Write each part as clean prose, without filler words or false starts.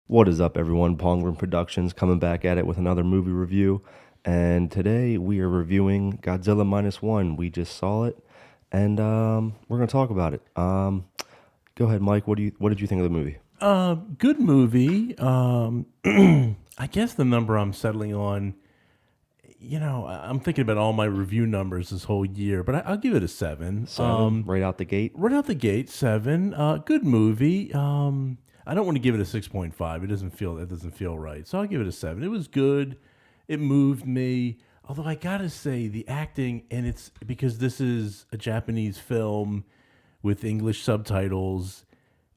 What is up, everyone? Pongren Productions coming back at it with another movie review. And today we are reviewing Godzilla Minus One. We just saw it, and we're going to talk about it. Go ahead, Mike. What did you think of the movie? Good movie. I guess the number I'm settling on, I'm thinking about all my review numbers this whole year, but I'll give it a seven. Seven, right out the gate. Right out the gate, seven. Good movie. I don't want to give it a 6.5. It doesn't feel right. So I'll give it a seven. It was good. It moved me. Although I gotta say the acting, and it's because this is a Japanese film with English subtitles,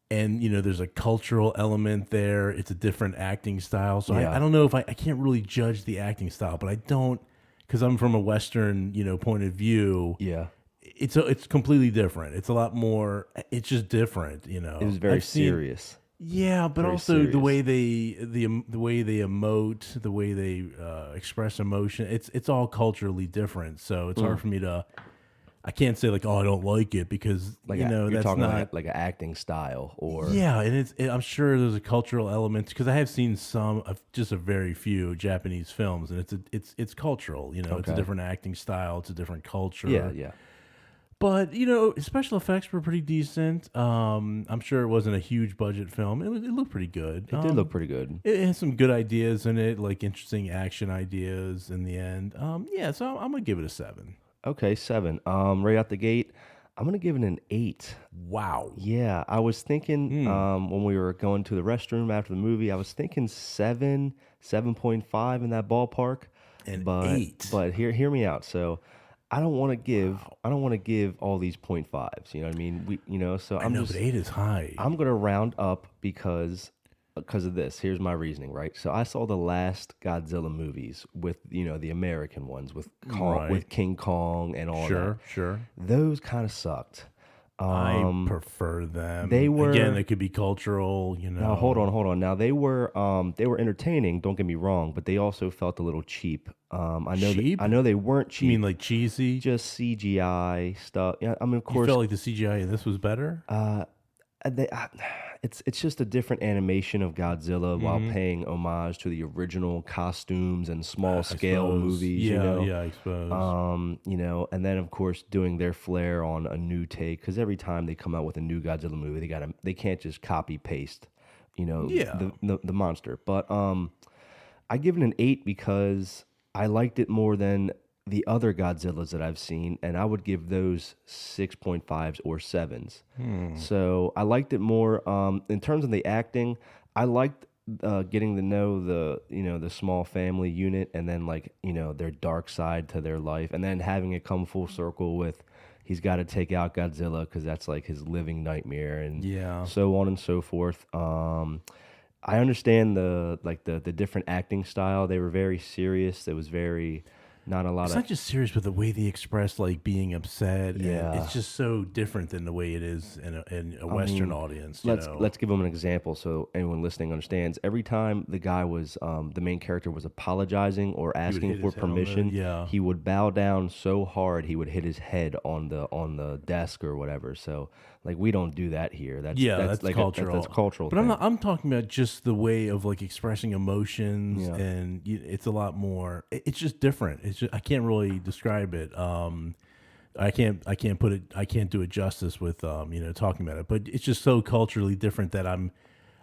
and there's a cultural element there. It's a different acting style, so Yeah. I don't know if I can't really judge the acting style, but I don't, because I'm from a Western point of view. Yeah. It's completely different. It's a lot more. It's just different. It was very I've seen. serious. Yeah, but Very also the serious. way the way they emote, the way they express emotion, it's all culturally different. So it's hard for me to. I can't say like, oh, I don't like it because You're that's talking not. like an acting style, or Yeah, and I'm sure there's a cultural element because I have seen some of just a very few Japanese films, and it's cultural. It's a Okay. different acting style, it's a different culture. yeah. But special effects were pretty decent. I'm sure it wasn't a huge budget film. It looked pretty good. It did look pretty good. It has some good ideas in it, like interesting action ideas in the end. Yeah, so I'm gonna give it a seven. Okay, seven. Right out the gate, I'm gonna give it an 8. Wow. Yeah, I was thinking when we were going to the restroom after the movie, I was thinking 7, 7.5 in that ballpark. An But 8. but hear me out. So I don't want to give all these point fives. You know what I mean? So I know, but 8 is high. I'm gonna round up because of this. Here's my reasoning, right? So I saw the last Godzilla movies with the American ones with Right. with King Kong and all that. Sure. Those kind of sucked. I prefer them. they were- Again, it could be cultural. Now hold on. Now they were entertaining. Don't get me wrong, but they also felt a little cheap. Cheap? I know they weren't You cheap. mean like cheesy? Just CGI stuff. Yeah, I mean, of You course, felt like the CGI in this was better? they, it's just a different animation of Godzilla while paying homage to the original costumes and small scale suppose. movies. Yeah, I suppose. And then of course doing their flair on a new take because every time they come out with a new Godzilla movie, they can't just copy paste, Yeah. the monster. But I give it an 8 because I liked it more than the other Godzillas that I've seen, and I would give those 6.5s or 7s. So I liked it more. In terms of the acting, I liked getting to know the small family unit, and then their dark side to their life, and then having it come full circle with he's got to take out Godzilla because that's like his living nightmare, and Yeah. so on and so forth. I understand the different acting style. They were very serious. There was very not a lot It's of not just serious, but the way they express like being upset. and Yeah. it's just so different than the way it is in a Western audience. let's give them an example so anyone listening understands. Every time the guy was the main character was apologizing or asking hit for his head on the- permission, yeah. he would bow down so hard he would hit his head on the desk or whatever. So we don't do that here. That's like cultural. that's cultural. But thing. I'm talking about just the way of like expressing emotions, Yeah. and it's a lot more. It's just different. It's just I can't really describe it. I can't put it. I can't do it justice with talking about it. But it's just so culturally different that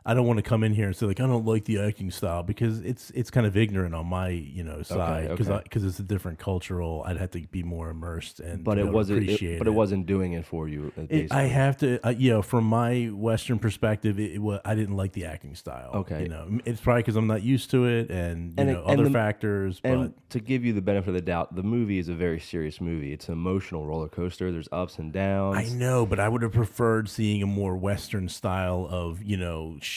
I don't want to come in here and say like I don't like the acting style because it's kind of ignorant on my side because okay. it's a different cultural. I'd have to be more immersed and But to be it able to wasn't. appreciate But it wasn't doing it for you. I have to, from my Western perspective, I didn't like the acting style. Okay. It's probably because I'm not used to it, and And other factors. But And to give you the benefit of the doubt, the movie is a very serious movie. It's an emotional roller coaster. There's ups and downs. I know, but I would have preferred seeing a more Western style of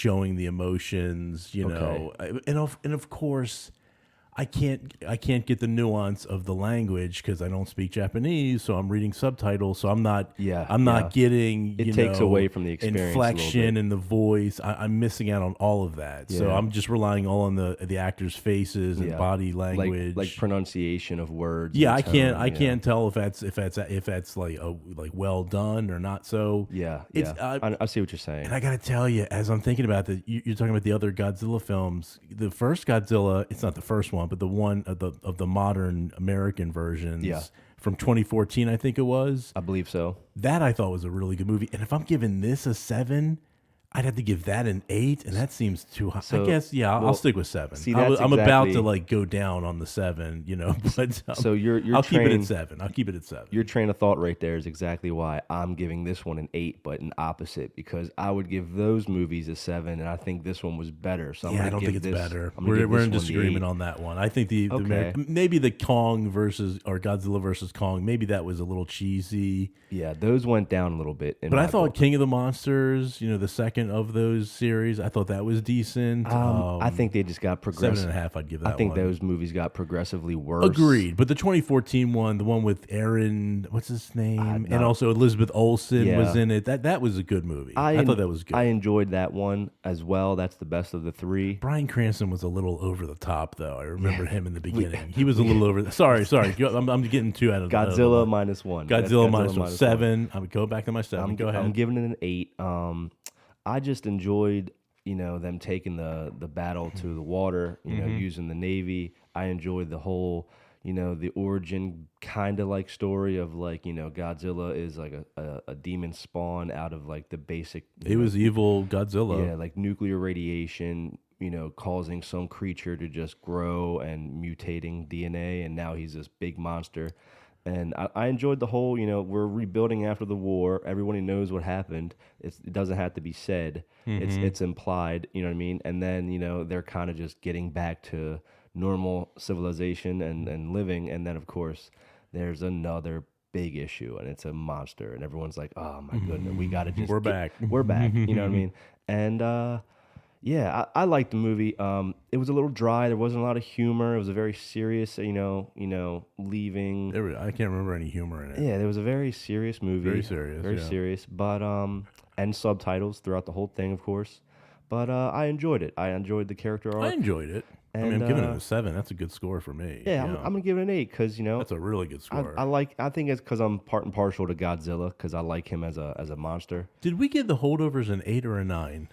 showing the emotions. Okay. And of course, I can't get the nuance of the language because I don't speak Japanese, so I'm reading subtitles. So I'm not Yeah, I'm yeah. not getting It takes away from the experience a little inflection bit. and the voice. I'm missing out on all of that. So Yeah. I'm just relying all on the actors' faces and Yeah. body Like language. pronunciation of words Yeah, and I can't tone, I you know. can't tell if that's like well done or not. So Yeah, it's yeah. I see what you're saying. and I gotta tell you, as I'm thinking about you're talking about the other Godzilla films. The first Godzilla, it's not the first one, but the one of the modern American versions Yeah. from 2014, I think it was. I believe so. That I thought was a really good movie. And if I'm giving this a 7, I'd have to give that an 8, and that seems too high. I So, guess, yeah, I'll well, stick with 7. see, that's I'm about to exactly like go down on the 7, but so your I'll keep it at train 7. I'll keep it at 7. your train of thought right there is exactly why I'm giving this one an 8, but an opposite because I would give those movies a 7, and I think this one was better. So I'm Yeah, gonna I don't give think it's this. better. I'm gonna give We're this in one the disagreement 8. on that one. I think the Okay. maybe the Kong versus or Godzilla versus Kong, maybe that was a little cheesy. Yeah, those went down a little bit in But I my thought book. King of the Monsters, the second of those series, I thought that was decent. I think they just got 7.5, I'd give that I think one. those movies got progressively worse. Agreed. But the 2014 one, the one with Aaron, what's his name? And also Elizabeth Olsen was Yeah. in it. That was a good movie. I thought that was good. I enjoyed that one as well. That's the best of the 3. Bryan Cranston was a little over the top, though. I remember him in the beginning. He was a little over. Sorry. I'm getting too out of Godzilla the minus 1. Godzilla minus 1. 7. I'm going back to my 7. Go ahead. I'm giving it an 8. I just enjoyed, them taking the battle to the water, using the Navy. I enjoyed the whole, the origin kind of like story of like, Godzilla is like a demon spawn out of like the basic. It was evil Godzilla. Yeah, like nuclear radiation, causing some creature to just grow and mutating DNA, and now he's this big monster. And I enjoyed the whole, we're rebuilding after the war. Everybody knows what happened. It doesn't have to be said. It's implied, you know what I mean? And then, they're kind of just getting back to normal civilization and living. And then, of course, there's another big issue, and it's a monster. And everyone's like, oh, my goodness, we got to just We're back. We're back, you know what I mean? And yeah, I liked the movie. It was a little dry. There wasn't a lot of humor. It was a very serious, leaving. I can't remember any humor in it. Yeah, there was a very serious movie. Very serious, Very yeah. serious. But and subtitles throughout the whole thing, of course. But I enjoyed it. I enjoyed the character arc. I enjoyed it. I'm And, giving it a 7. That's a good score for me. Yeah, I'm gonna give it an 8 because That's a really good score. I think it's because I'm part and partial to Godzilla because I like him as a monster. Did we give the holdovers an 8 or a 9?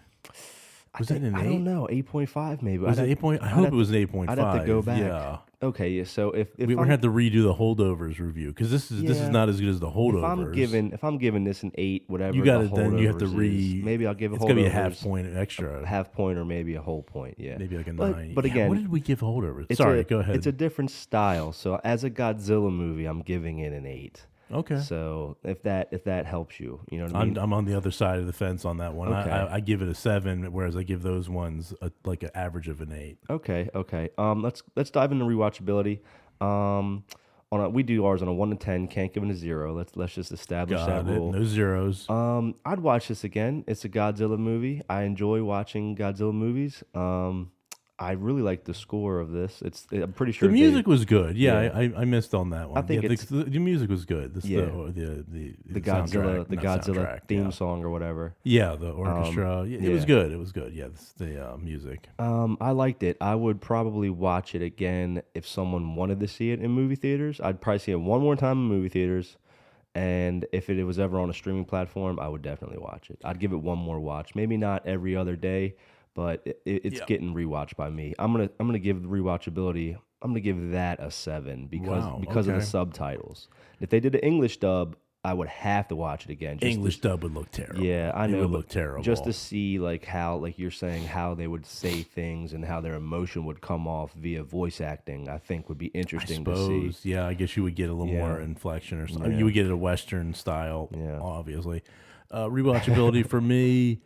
Was that an 8? I don't know, 8.5 maybe. Was it 8 point? I hope it was an 8.5. I'd have to go back. Yeah. Okay, yeah. So if We're gonna have to redo the holdovers review because this is Yeah. not as good as the holdovers. if I'm giving this an 8, whatever, you got the to then you have to holdovers is, maybe I'll give It's gonna be a holdovers half point extra. half point or maybe a whole point. Yeah, Maybe like a but, 9. But Yeah, again, what did we give holdovers? it's Sorry, go ahead. It's a different style. So as a Godzilla movie, I'm giving it an 8. Okay. So if that helps you, you know what I mean. I'm on the other side of the fence on that one. Okay. I give it a 7, whereas I give those ones like an average of an 8. Okay. Let's dive into rewatchability. We do ours on a 1 to 10. Can't give it a 0. Let's just establish Got that it. rule. No zeros. I'd watch this again. It's a Godzilla movie. I enjoy watching Godzilla movies. I really like the score of this. I'm pretty sure The music was good. Yeah, Yeah. I missed on that one. I think yeah, it's- the music was good. the Godzilla soundtrack, the not Godzilla soundtrack, theme yeah. song or whatever. Yeah, the orchestra. It was yeah. good. It was good. Yeah, the music. I liked it. I would probably watch it again if someone wanted to see it in movie theaters. I'd probably see it one more time in movie theaters. And if it was ever on a streaming platform, I would definitely watch it. I'd give it one more watch. Maybe not every other day, but it's Yeah. getting rewatched by me. I'm gonna give the rewatchability. I'm gonna give that a 7 because Wow, of the okay. subtitles. If they did an English dub, I would have to watch it again. Just English dub would look terrible. Yeah, I It know. would but look terrible. Just to see like how, like you're saying, how they would say things and how their emotion would come off via voice acting, I think would be I interesting to see. suppose. Yeah, I guess you would get a little Yeah. more inflection or something. Yeah. You would get a Western style, Yeah. obviously. Rewatchability for me.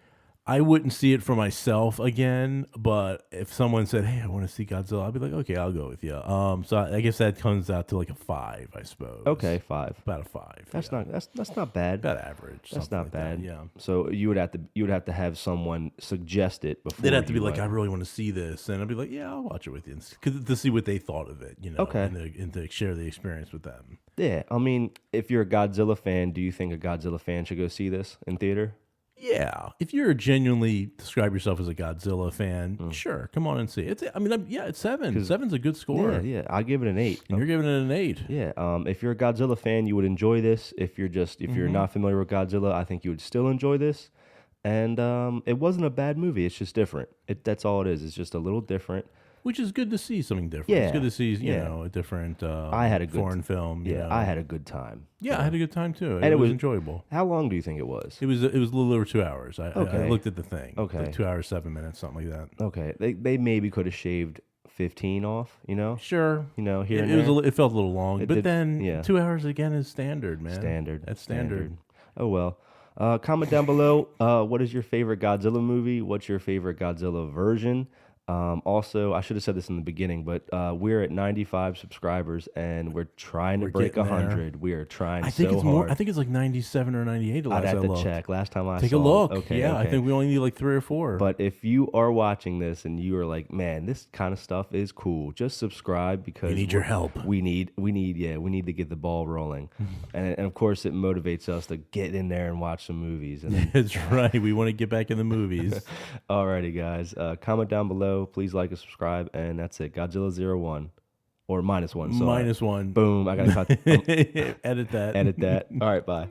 I wouldn't see it for myself again, but if someone said, "Hey, I want to see Godzilla," I'd be like, "Okay, I'll go with you." So I guess that comes out to like a 5, I suppose. Okay, 5. About a 5. That's Yeah. not that's not bad. About average. That's Something not like bad. that. Yeah. So you would have to have someone suggest it before They'd have to be you like, went. "I really want to see this," and I'd be like, "Yeah, I'll watch it with you," to see what they thought of it, Okay. and to share the experience with them. Yeah, I mean, if you're a Godzilla fan, do you think a Godzilla fan should go see this in theater? Yeah, if you're genuinely describe yourself as a Godzilla fan, Mm. sure, come on and see it. Yeah, it's 7. 'Cause- Seven's a good score. Yeah, I give it an 8. And you're giving it an 8. Yeah, if you're a Godzilla fan, you would enjoy this. If you're Mm-hmm. not familiar with Godzilla, I think you would still enjoy this. And it wasn't a bad movie. It's just different. That's all it is. It's just a little different. Which is good to see something different. Yeah, It's good to see, yeah. a different I had a good foreign film. Yeah, I had a good time. Yeah, I had a good time too. And It it was was- enjoyable. How long do you think it was? It was a little over 2 hours. I Okay. looked at the thing. Okay. Like 2 hours, 7 minutes, something like that. Okay, they maybe could have shaved 15 off. Sure. Here It, and it was there. it felt a little long, It but did- then yeah. 2 hours again is standard, man. Standard. That's standard. Oh well. Comment down below. What is your favorite Godzilla movie? What's your favorite Godzilla version? Also, I should have said this in the beginning, but we're at 95 subscribers and we're trying to We're break getting there. 100. We are trying I think so it's more. hard. I think it's like 97 or 98. The I'd last have I to looked. check. Last time I Take saw a look. Okay, Yeah, I okay. think we only need like 3 or 4. But if you are watching this and you are like, man, this kind of stuff is cool, just subscribe because we need your help. we need to get the ball rolling, and of course it motivates us to get in there and watch some movies. And That's right. We want to get back in the movies. alrighty, guys, comment down below, please like and subscribe, and that's it. Godzilla 01 or -1. Sorry. -1. Boom. I gotta cut. Edit that. Edit that. All right, bye.